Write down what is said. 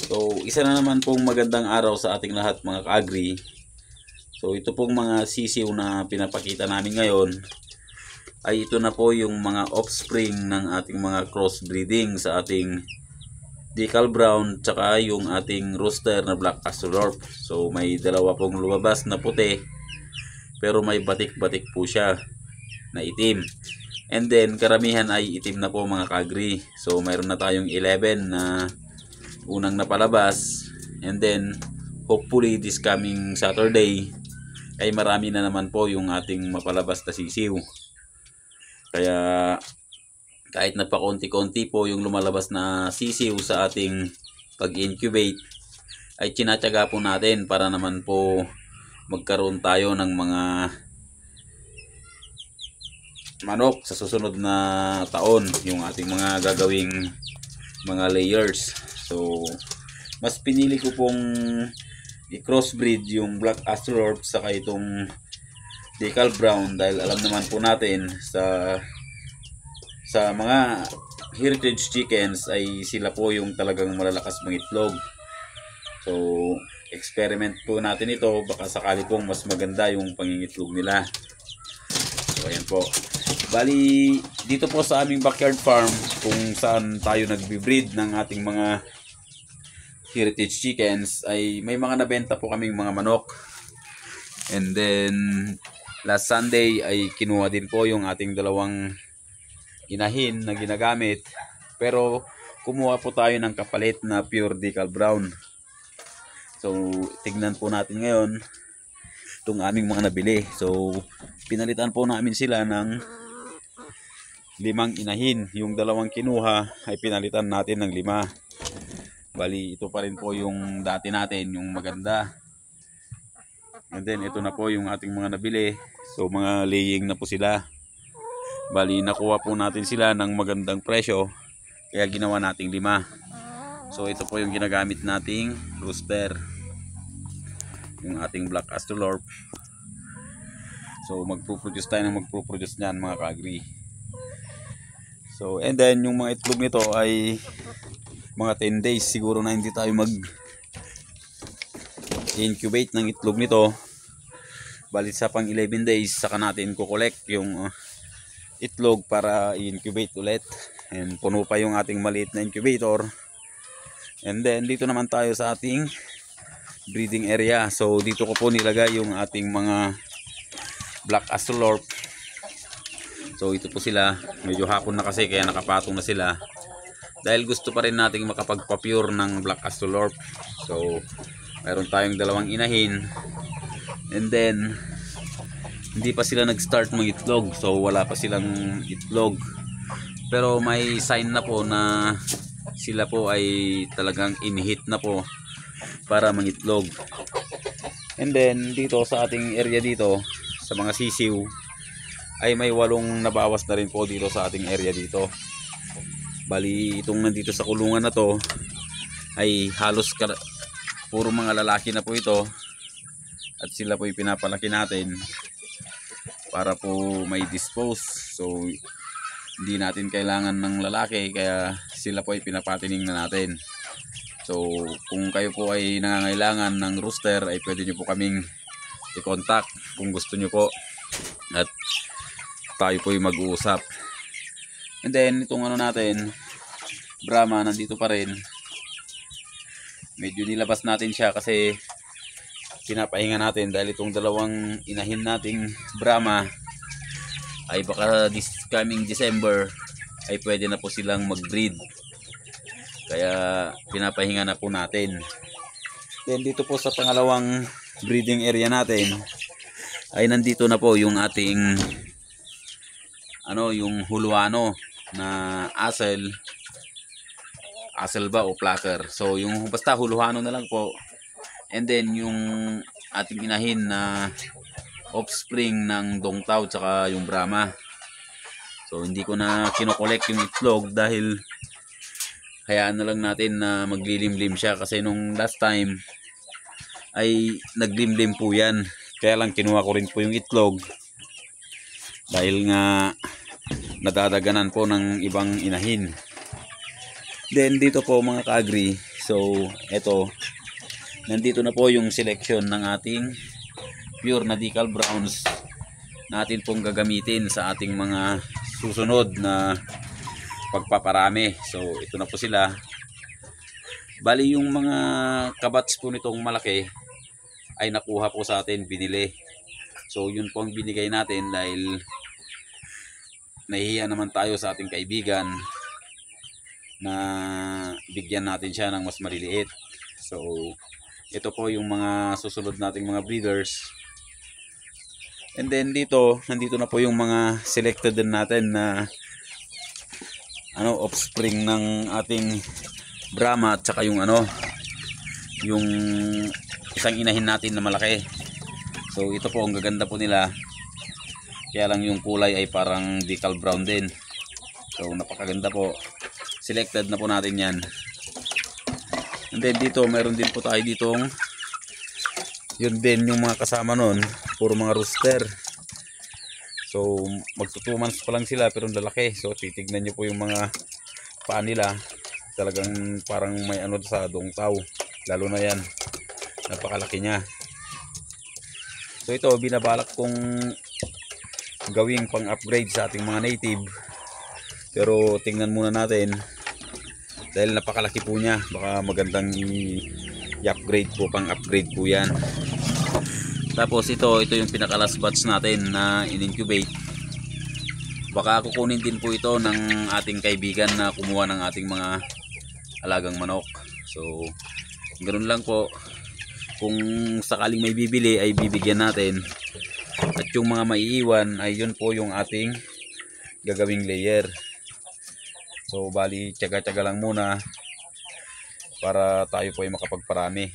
So isa na naman pong magandang araw sa ating lahat mga ka-agri. So ito pong mga sisiw na pinapakita namin ngayon ay ito na po yung mga offspring ng ating mga crossbreeding sa ating Decal Brown tsaka yung ating rooster na Black Australorp. So may dalawa pong lumabas na puti pero may batik-batik po siya na itim. And then karamihan ay itim na po mga ka-agri. So mayroon na tayong 11 na unang napalabas, and then hopefully this coming Saturday ay marami na naman po yung ating mapalabas na sisiw. Kaya kahit napakonti-konti po yung lumalabas na sisiw sa ating pag-incubate ay tinatyaga po natin para naman po magkaroon tayo ng mga manok sa susunod na taon, yung ating mga gagawing mga layers. So mas pinili ko pong i-crossbreed yung Black Australorp saka itong Decal Brown dahil alam naman po natin sa mga heritage chickens ay sila po yung talagang malalakas mangitlog. So experiment po natin ito, baka sakali pong mas maganda yung pangingitlog nila. So ayan po. Bali dito po sa aming backyard farm kung saan tayo nagbe-breed ng ating mga heritage chickens ay may mga nabenta po kaming mga manok. And then last Sunday ay kinuha din po yung ating dalawang inahin na ginagamit, pero kumuha po tayo ng kapalit na pure Decal Brown. So tignan po natin ngayon itong aming mga nabili. So pinalitan po namin sila ng 5 inahin. Yung dalawang kinuha ay pinalitan natin ng 5. Bali ito pa rin po yung dati natin, yung maganda. And then ito na po yung ating mga nabili. So mga laying na po sila. Bali nakuha po natin sila ng magandang presyo, kaya ginawa nating 5. So ito po yung ginagamit nating rooster, yung ating Black Australorp. So magpo-produce tayo ng magpo-produce niyan mga ka-agri. So and then yung mga itlog nito ay mga 10 days siguro na hindi tayo mag-incubate ng itlog nito. Bali sa pang 11 days saka natin ko-collect yung itlog para i-incubate ulit. And puno pa yung ating maliit na incubator. And then dito naman tayo sa ating breeding area. So dito ko po nilagay yung ating mga Black Australorp. So ito po sila, medyo hapon na kasi kaya nakapatong na sila. Dahil gusto pa rin nating makapagpa-pure ng Black Australorp. So mayroon tayong dalawang inahin. And then hindi pa sila nag-start mag-itlog. So wala pa silang itlog. Pero may sign na po na sila po ay talagang in-heat na po para mangitlog. And then dito sa ating area dito sa mga sisiw ay may 8 nabawas na rin po dito sa ating area dito. Bali itong nandito sa kulungan na to ay halos puro mga lalaki na po ito, at sila po pinapalaki natin para po may dispose. So hindi natin kailangan ng lalaki, kaya sila po ay pinapatining na natin. So kung kayo po ay nangangailangan ng rooster ay pwede nyo po kaming i-contact kung gusto nyo po, at tayo po ay mag-uusap. And then itong ano natin, Brahma, nandito pa rin. Medyo nilabas natin siya kasi pinapahinga natin dahil itong dalawang inahin nating Brahma ay baka this coming December ay pwede na po silang mag-breed. Kaya pinapahinga na po natin. Then dito po sa pangalawang breeding area natin ay nandito na po yung ating yung huluano na asel ba o plucker. So yung basta huluano na lang po. And then yung ating inahin na offspring ng Dongtao tsaka yung Brahma. So hindi ko na kino-collect yung itlog dahil hayaan na lang natin na maglilimlim siya, kasi nung last time ay naglimlim po yan. Kaya lang kinuha ko rin po yung itlog dahil nga nadadaganan po ng ibang inahin. Then dito po mga ka-agri So eto, nandito na po yung selection ng ating pure na decal browns natin pong gagamitin sa ating mga susunod na pagpaparami. So ito na po sila. Bali yung mga kabats po nitong malaki ay nakuha po sa atin, binili. So yun po ang binigay natin dahil nahihiya naman tayo sa ating kaibigan na bigyan natin siya ng mas maliliit. So ito po yung mga susunod nating mga breeders. And then dito, nandito na po yung mga selected din natin na offspring ng ating Brahma at saka yung yung isang inahin natin na malaki. So ito po ang gaganda po nila. Kaya lang yung kulay ay parang decal brown din. So napakaganda po. Selected na po natin yan. And then dito meron din po tayo ditong yun din yung mga kasama nun, puro mga rooster. So magto 2 months pa lang sila pero lalaki. So titignan nyo po yung mga paa nila, talagang parang may sa dongtaw, lalo na yan, napakalaki niya. So ito binabalak kong gawing pang upgrade sa ating mga native, pero tingnan muna natin dahil napakalaki po niya, baka magandang i-upgrade po, pang upgrade po yan. Tapos ito yung pinaka last batch natin na in-incubate. Baka kukunin din po ito ng ating kaibigan na kumuha ng ating mga alagang manok. So ganoon lang po, kung sakaling may bibili ay bibigyan natin, at yung mga maiiwan ay yun po yung ating gagawing layer. So bali tiyaga-tiyaga lang muna para tayo po ay makapagparami.